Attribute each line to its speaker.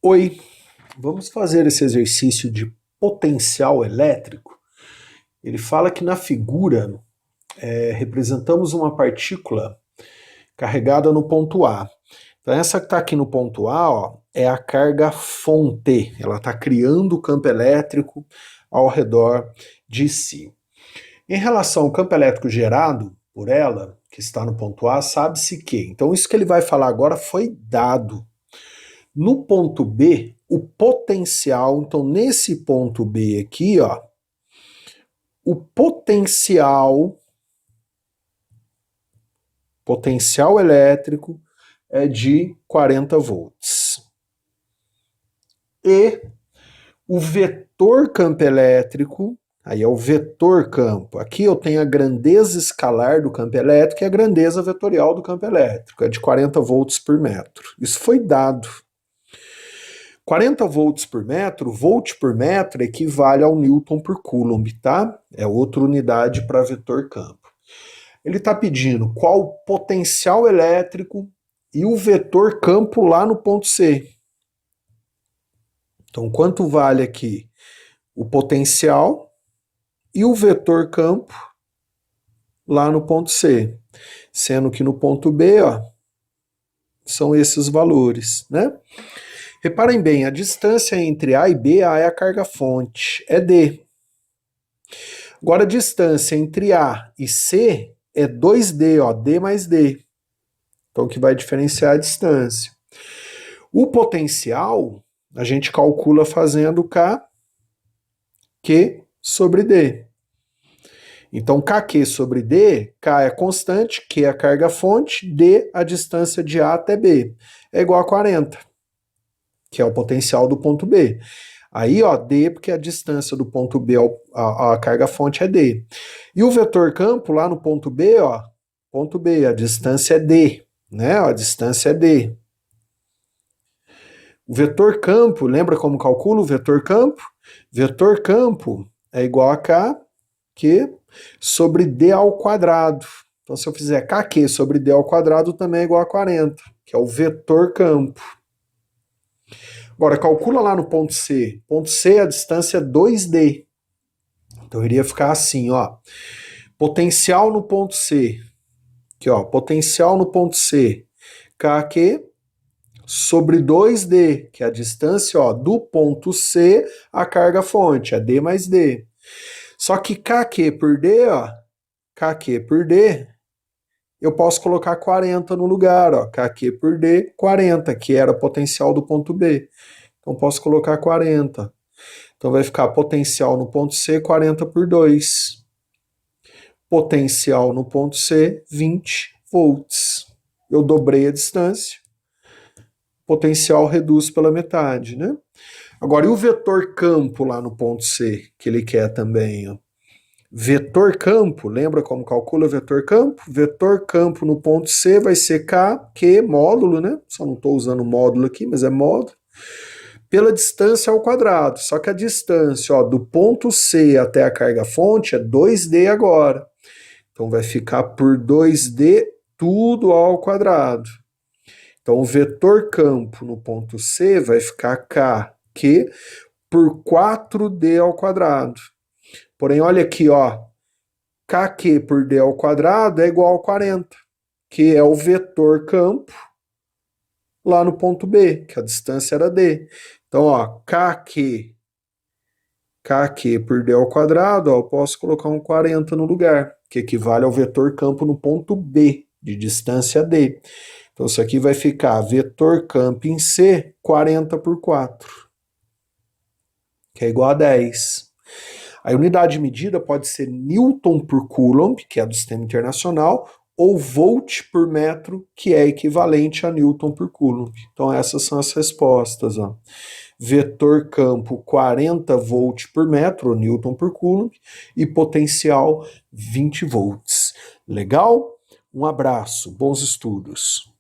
Speaker 1: Oi, vamos fazer esse exercício de potencial elétrico. Ele fala que na figura representamos uma partícula carregada no ponto A. Então essa que está aqui no ponto A, ó, é a carga fonte. Ela está criando o campo elétrico ao redor de si. Em relação ao campo elétrico gerado por ela, que está no ponto A, sabe-se que. Então isso que ele vai falar agora foi dado. No ponto B, o potencial, então nesse ponto B aqui, ó, o potencial elétrico é de 40 volts. E o vetor campo elétrico, aí é o vetor campo. Aqui eu tenho a grandeza escalar do campo elétrico e a grandeza vetorial do campo elétrico, é de 40 volts por metro. Isso foi dado. 40 volts por metro, volt por metro equivale ao Newton por Coulomb, tá? É outra unidade para vetor campo. Ele está pedindo qual o potencial elétrico e o vetor campo lá no ponto C. Então, quanto vale aqui o potencial e o vetor campo lá no ponto C? Sendo que no ponto B, ó, são esses valores, né? Reparem bem, a distância entre A e B, A é a carga fonte, é D. Agora a distância entre A e C é 2D, ó, D mais D. Então o que vai diferenciar a distância. O potencial a gente calcula fazendo Q sobre D. Então KQ sobre D, K é constante, Q é a carga fonte, D a distância de A até B. É igual a 40. Que é o potencial do ponto B. Aí, ó, D, porque a distância do ponto B à carga fonte é D. E o vetor campo lá no ponto B, ó, ponto B, a distância é D, né? A distância é D. O vetor campo, lembra como calcula o vetor campo? Vetor campo é igual a KQ sobre D ao quadrado. Então, se eu fizer KQ sobre D ao quadrado, também é igual a 40, que é o vetor campo. Agora, calcula lá no ponto C. Ponto C, a distância é 2D. Então, iria ficar assim, ó. Potencial no ponto C. Aqui, ó. Potencial no ponto C. KQ sobre 2D, que é a distância, ó, do ponto C à carga fonte. É D mais D. Só que KQ por D, ó. KQ por D, eu posso colocar 40 no lugar, ó. KQ por D, 40, que era o potencial do ponto B. Então posso colocar 40. Então vai ficar potencial no ponto C, 40 por 2. Potencial no ponto C, 20 volts. Eu dobrei a distância. Potencial reduz pela metade, né? Agora, e o vetor campo lá no ponto C, que ele quer também, ó? Vetor campo, lembra como calcula o vetor campo? Vetor campo no ponto C vai ser KQ, módulo, né? Só não estou usando módulo aqui, mas é módulo. Pela distância ao quadrado. Só que a distância, ó, do ponto C até a carga fonte é 2D agora. Então vai ficar por 2D tudo ao quadrado. Então o vetor campo no ponto C vai ficar KQ por 4D ao quadrado. Porém, olha aqui, ó, KQ por D ao quadrado é igual a 40, que é o vetor campo lá no ponto B, que a distância era D. Então, ó, KQ por D ao quadrado, ó, eu posso colocar um 40 no lugar, que equivale ao vetor campo no ponto B, de distância D. Então, isso aqui vai ficar vetor campo em C, 40 por 4, que é igual a 10. A unidade de medida pode ser Newton por Coulomb, que é do sistema internacional, ou volt por metro, que é equivalente a Newton por Coulomb. Então essas são as respostas, ó. Vetor campo 40 volt por metro, ou Newton por Coulomb, e potencial 20 volts. Legal? Um abraço, bons estudos.